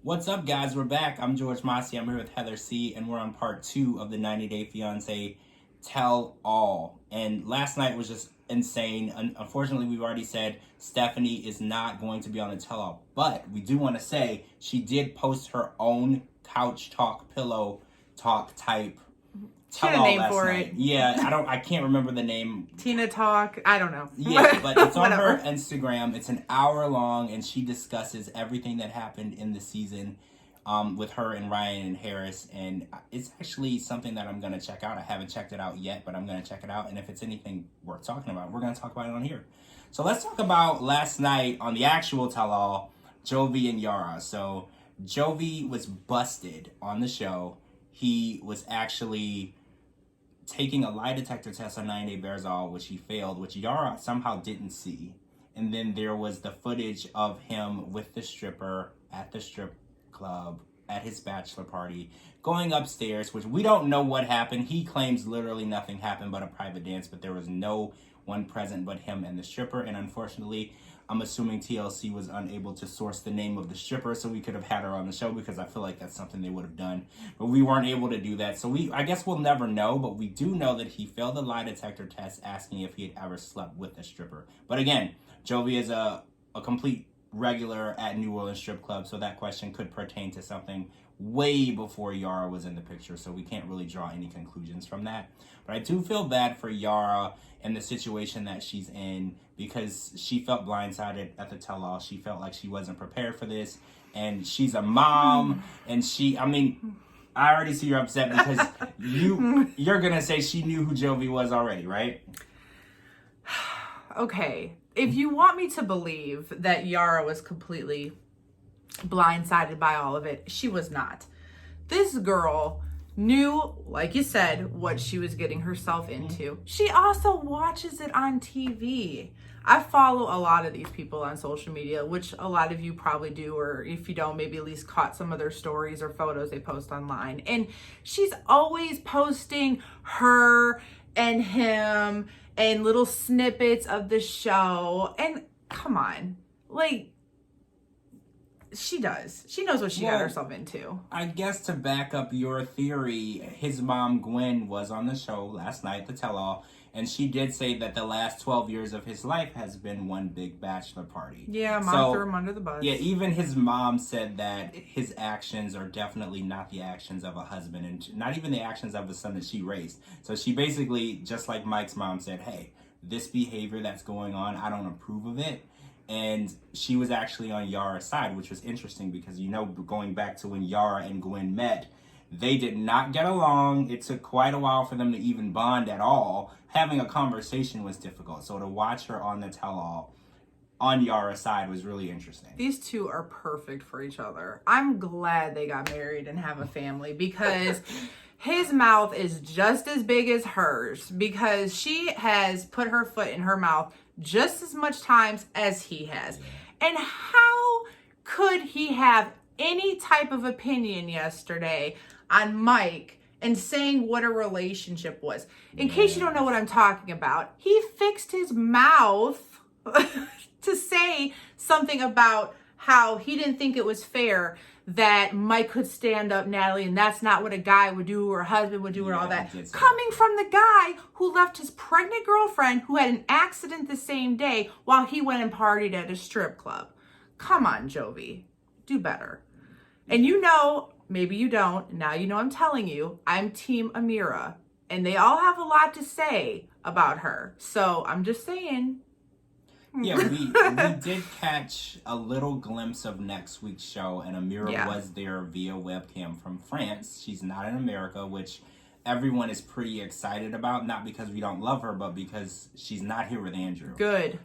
What's up, guys? We're back. I'm George Mossey. I'm here with Heather C, and we're on part 2 of the 90-Day Fiancé Tell All. And last night was just insane. Unfortunately, we've already said Stephanie is not going to be on the Tell All, but we do want to say she did post her own couch talk, pillow talk type Tell All last night. Yeah, I can't remember the name. Tina Talk. I don't know. Yeah, but it's on her Instagram. It's an hour long, and she discusses everything that happened in the season with her and Ryan and Harris. And it's actually something that I'm going to check out. I haven't checked it out yet, but I'm going to check it out. And if it's anything worth talking about, we're going to talk about it on here. So let's talk about last night on the actual tell-all, Jovi and Yara. So Jovi was busted on the show. He was actually taking a lie detector test on 90 Day Bearzall, which he failed, which Yara somehow didn't see. And then there was the footage of him with the stripper at the strip club at his bachelor party, going upstairs, which we don't know what happened. He claims literally nothing happened but a private dance, but there was no one present but him and the stripper. And unfortunately, I'm assuming TLC was unable to source the name of the stripper, so we could have had her on the show, because I feel like that's something they would have done. But we weren't able to do that. So I guess we'll never know, but we do know that he failed the lie detector test asking if he had ever slept with a stripper. But again, Jovi is a complete regular at New Orleans strip club, so that question could pertain to something way before Yara was in the picture, so we can't really draw any conclusions from that. But I do feel bad for Yara and the situation that she's in, because she felt blindsided at the tell-all. She felt like she wasn't prepared for this, and she's a mom, and I already see you're upset because you're gonna say she knew who Jovi was already, right? Okay, if you want me to believe that Yara was completely blindsided by all of it, she was not. This girl knew, like you said, what she was getting herself into. She also watches it on TV. I follow a lot of these people on social media, which a lot of you probably do, or if you don't, maybe at least caught some of their stories or photos they post online. And she's always posting her and him and little snippets of the show. And come on, like, she does. She knows what she got herself into. I guess to back up your theory, his mom, Gwen, was on the show last night, the tell-all, and she did say that the last 12 years of his life has been one big bachelor party. Yeah, mom threw him under the bus. Yeah, even his mom said that his actions are definitely not the actions of a husband, and not even the actions of a son that she raised. So she basically, just like Mike's mom, said, hey, this behavior that's going on, I don't approve of it. And she was actually on Yara's side, which was interesting because, going back to when Yara and Gwen met, they did not get along. It took quite a while for them to even bond at all. Having a conversation was difficult. So to watch her on the tell-all on Yara's side was really interesting. These two are perfect for each other. I'm glad they got married and have a family, because his mouth is just as big as hers, because she has put her foot in her mouth just as much times as he has. And how could he have any type of opinion yesterday on Mike and saying what a relationship was? In case you don't know what I'm talking about, he fixed his mouth to say something about how he didn't think it was fair that Mike could stand up Natalie, and that's not what a guy would do or a husband would do, and all that. Coming from the guy who left his pregnant girlfriend who had an accident the same day while he went and partied at a strip club. Come on, Jovi. Do better. And maybe you don't, now you know I'm telling you, I'm Team Amira. And they all have a lot to say about her. So I'm just saying. Yeah, we did catch a little glimpse of next week's show, and Amira was there via webcam from France. She's not in America, which everyone is pretty excited about, not because we don't love her, but because she's not here with Andrew. Good.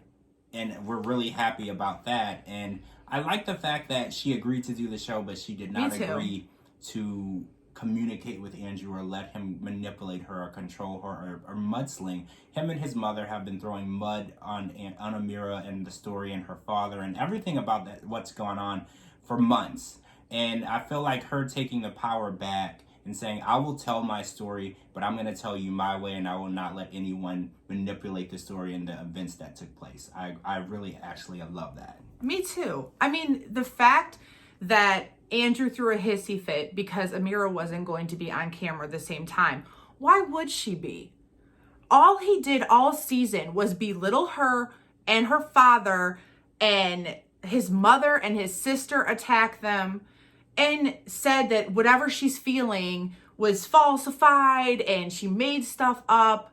And we're really happy about that. And I like the fact that she agreed to do the show, but she did not agree to communicate with Andrew or let him manipulate her or control her or mudsling. Him and his mother have been throwing mud on Amira and the story and her father and everything about that, what's gone on, for months. And I feel like her taking the power back and saying, I will tell my story, but I'm going to tell you my way, and I will not let anyone manipulate the story and the events that took place. I really actually love that. Me too. I mean, the fact that Andrew threw a hissy fit because Amira wasn't going to be on camera at the same time. Why would she be? All he did all season was belittle her and her father, and his mother and his sister attack them, and said that whatever she's feeling was falsified and she made stuff up.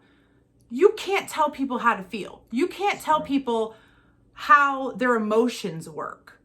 You can't tell people how to feel. You can't tell people how their emotions work.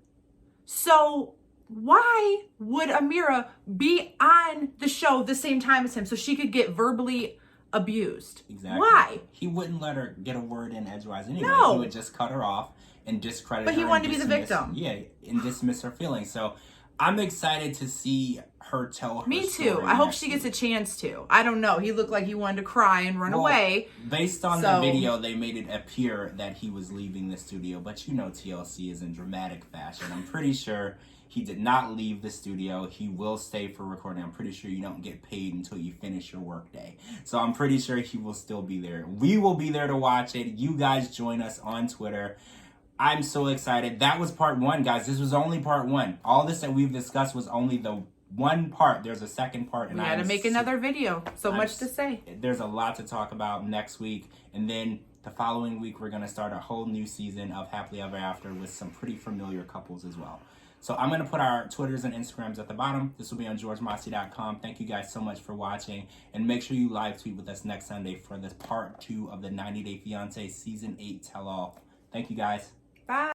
So why would Amira be on the show the same time as him so she could get verbally abused? Exactly. Why? He wouldn't let her get a word in edgewise anyway. No. He would just cut her off and discredit her. But he wanted to be the victim. Yeah, and dismiss her feelings. So I'm excited to see her tell her Me too. story I hope next she gets a week. chance to. I don't know. He looked like he wanted to cry and run away. Based on the video, they made it appear that he was leaving the studio. But you know TLC is in dramatic fashion. I'm pretty sure he did not leave the studio. He will stay for recording. I'm pretty sure you don't get paid until you finish your workday. So I'm pretty sure he will still be there. We will be there to watch it. You guys join us on Twitter. I'm so excited. That was part 1, guys. This was only part 1. All this that we've discussed was only the one part. There's a second part. And we got to make another video. So much to say. There's a lot to talk about next week. And then the following week, we're going to start a whole new season of Happily Ever After with some pretty familiar couples as well. So I'm going to put our Twitters and Instagrams at the bottom. This will be on georgemossey.com. Thank you guys so much for watching. And make sure you live tweet with us next Sunday for this part 2 of the 90 Day Fiancé Season 8 tell-all. Thank you guys. Bye.